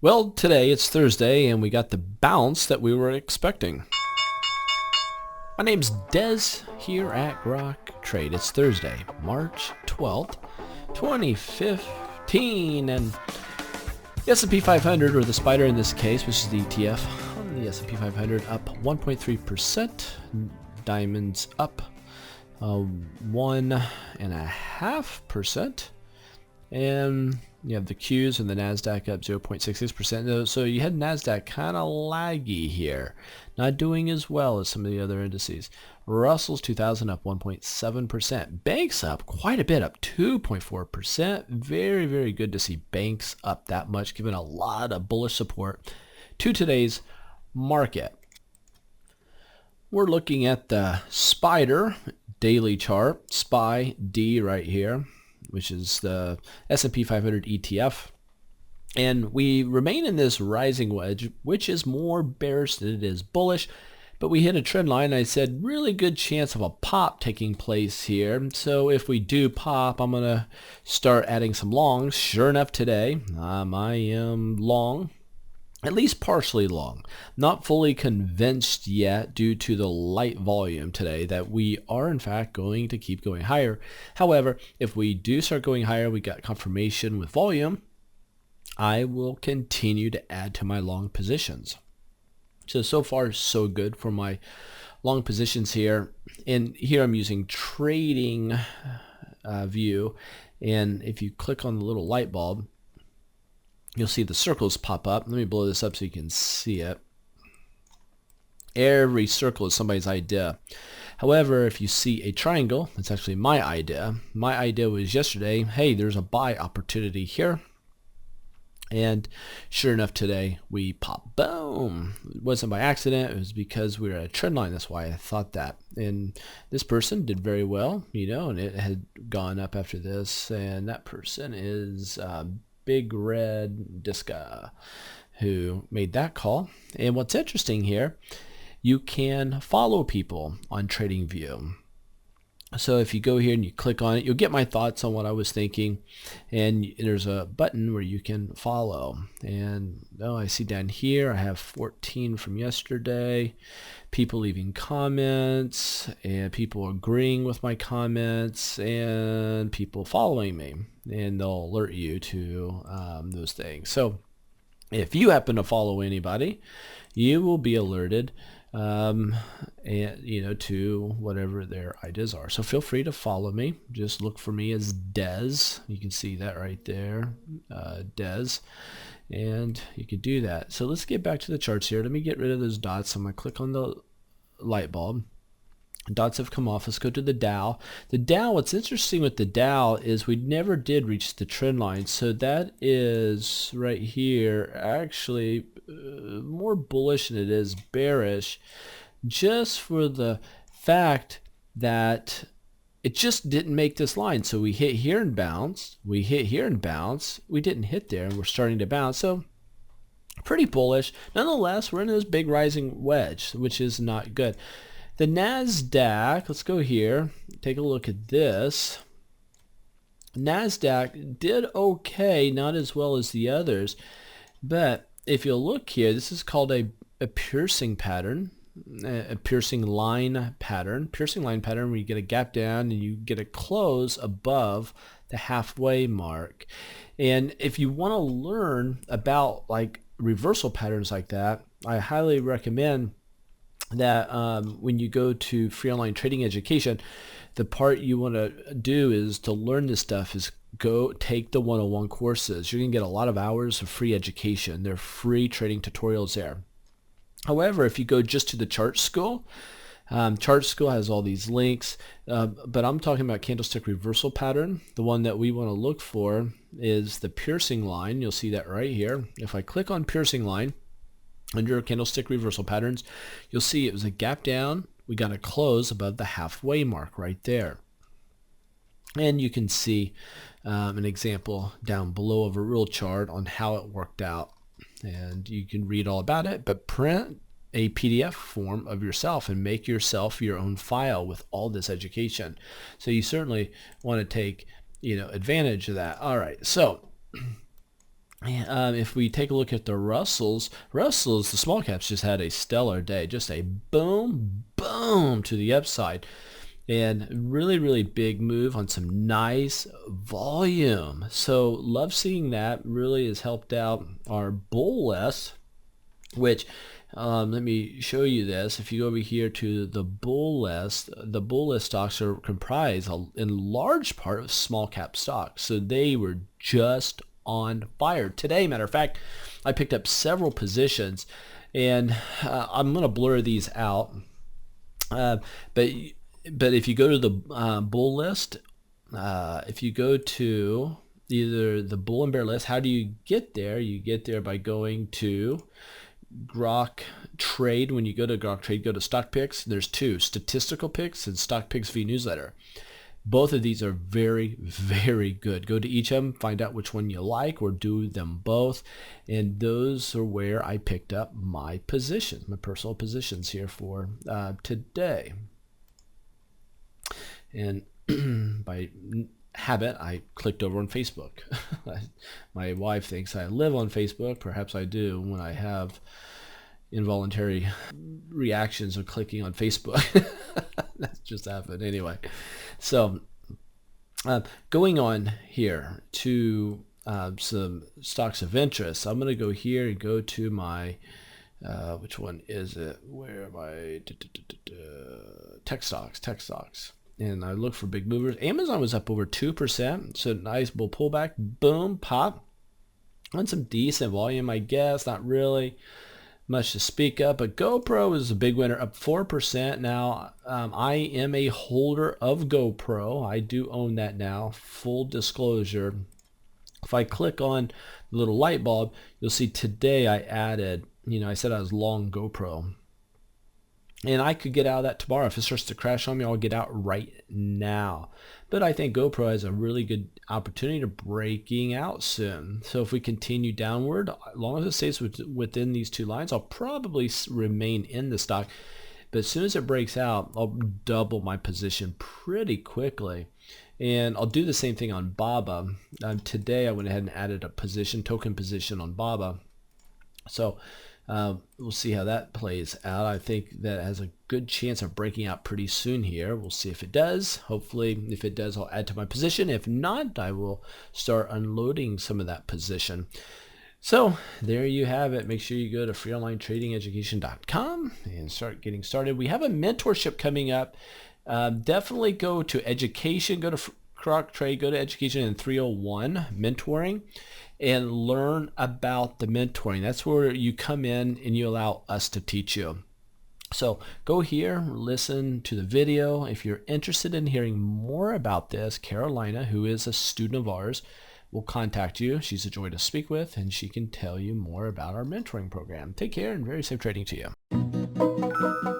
Well, today it's Thursday and we got the bounce that we were expecting. My name's Dez here at Grok Trade. It's Thursday, March 12th, 2015, and the S&P 500, or the spider in this case, which is the ETF, on the S&P 500 up 1.3%, diamonds up 1.5%, and you have the Qs and the Nasdaq up 0.66%. So you had Nasdaq kind of laggy here, not doing as well as some of the other indices. Russell's 2000 up 1.7%. Banks up quite a bit, up 2.4%. Very, very good to see banks up that much, giving a lot of bullish support to today's market. We're looking at the spider daily chart, SPY D right here, which is the S&P 500 ETF. And we remain in this rising wedge, which is more bearish than it is bullish. But we hit a trend line. I said really good chance of a pop taking place here. So if we do pop, I'm going to start adding some longs. Sure enough today, I am long. At least partially long. Not fully convinced yet due to the light volume today that we are in fact going to keep going higher. However, if we do start going higher, we got confirmation with volume, I will continue to add to my long positions. So far so good for my long positions here. And here I'm using trading view. And if you click on the little light bulb, you'll see the circles pop up. Let me blow this up so you can see it. Every circle is somebody's idea. However, if you see a triangle, that's actually my idea. My idea was yesterday, hey, there's a buy opportunity here. And sure enough, today we pop. Boom. It wasn't by accident. It was because we were at a trend line. That's why I thought that. And this person did very well, and it had gone up after this. And that person is Big Red Disca, who made that call. And what's interesting here, you can follow people on TradingView. So if you go here and you click on it, you'll get my thoughts on what I was thinking. And there's a button where you can follow. And I see down here I have 14 from yesterday. People leaving comments, and people agreeing with my comments, and people following me. And they'll alert you to those things. So if you happen to follow anybody, you will be alerted to whatever their ideas are. So feel free to follow me. Just look for me as Dez. You can see that right there, Dez. And you can do that. So let's get back to the charts here. Let me get rid of those dots. I'm going to click on the light bulb. Dots have come off. Let's go to the Dow. The Dow, what's interesting with the Dow is we never did reach the trend line. So that is right here actually more bullish than it is bearish, just for the fact that it just didn't make this line. So we hit here and bounced. We hit here and bounced. We didn't hit there, and we're starting to bounce. So pretty bullish. Nonetheless, we're in this big rising wedge, which is not good. The Nasdaq, let's go here, take a look at this. Nasdaq did okay, not as well as the others, but if you'll look here, this is called a piercing pattern, a piercing line pattern. Piercing line pattern where you get a gap down and you get a close above the halfway mark. And if you want to learn about like reversal patterns like that, I highly recommend that when you go to free online trading education, the part you want to do is to learn this stuff is go take the 101 courses. You're going to get a lot of hours of free education. They're free trading tutorials there. However, if you go just to the chart school has all these links, but I'm talking about candlestick reversal pattern. The one that we want to look for is the piercing line. You'll see that right here. If I click on piercing line, under candlestick reversal patterns, you'll see it was a gap down. We got a close above the halfway mark right there. And you can see an example down below of a real chart on how it worked out. And you can read all about it, but print a PDF form of yourself and make yourself your own file with all this education. So you certainly want to take advantage of that. All right, so If we take a look at the Russells, the small caps just had a stellar day, just a boom, boom to the upside. And really, really big move on some nice volume. So love seeing that. Really has helped out our bull list, which let me show you this. If you go over here to the bull list stocks are comprised in large part of small cap stocks. So they were just on fire today. Matter of fact, I picked up several positions, and I'm going to blur these out. But if you go to the bull list, if you go to either the bull and bear list, how do you get there? You get there by going to Grok Trade. When you go to Grok Trade, go to Stock Picks. There's two, Statistical Picks and Stock Picks v Newsletter. Both of these are very, very good. Go to each of them, find out which one you like, or do them both. And those are where I picked up my positions, my personal positions here for today. And by habit, I clicked over on Facebook. My wife thinks I live on Facebook. Perhaps I do when I have involuntary reactions of clicking on Facebook. That's just happened anyway. So going on here to some stocks of interest, I'm going to go here and go to my which one is it? Where am I? Tech stocks. And I look for big movers. Amazon was up over 2%, so nice bull pullback, boom, pop. On some decent volume, I guess, not really much to speak of, but GoPro is a big winner, up 4%. Now, I am a holder of GoPro. I do own that now, full disclosure. If I click on the little light bulb, you'll see today I added, I said I was long GoPro. And I could get out of that tomorrow. If it starts to crash on me, I'll get out right now. But I think GoPro has a really good opportunity to breaking out soon. So if we continue downward, as long as it stays within these two lines, I'll probably remain in the stock. But as soon as it breaks out, I'll double my position pretty quickly. And I'll do the same thing on BABA. Today I went ahead and added a token position on BABA. So we'll see how that plays out. I think that has a good chance of breaking out pretty soon here. We'll see if it does. Hopefully, if it does, I'll add to my position. If not, I will start unloading some of that position. So there you have it. Make sure you go to freeonlinetradingeducation.com and start getting started. We have a mentorship coming up. Definitely go to education, go to Grok Trade, go to education in 301 mentoring, and learn about the mentoring. That's where you come in and you allow us to teach you. So go here, listen to the video. If you're interested in hearing more about this, Carolina, who is a student of ours, will contact you. She's a joy to speak with, and she can tell you more about our mentoring program. Take care and very safe trading to you.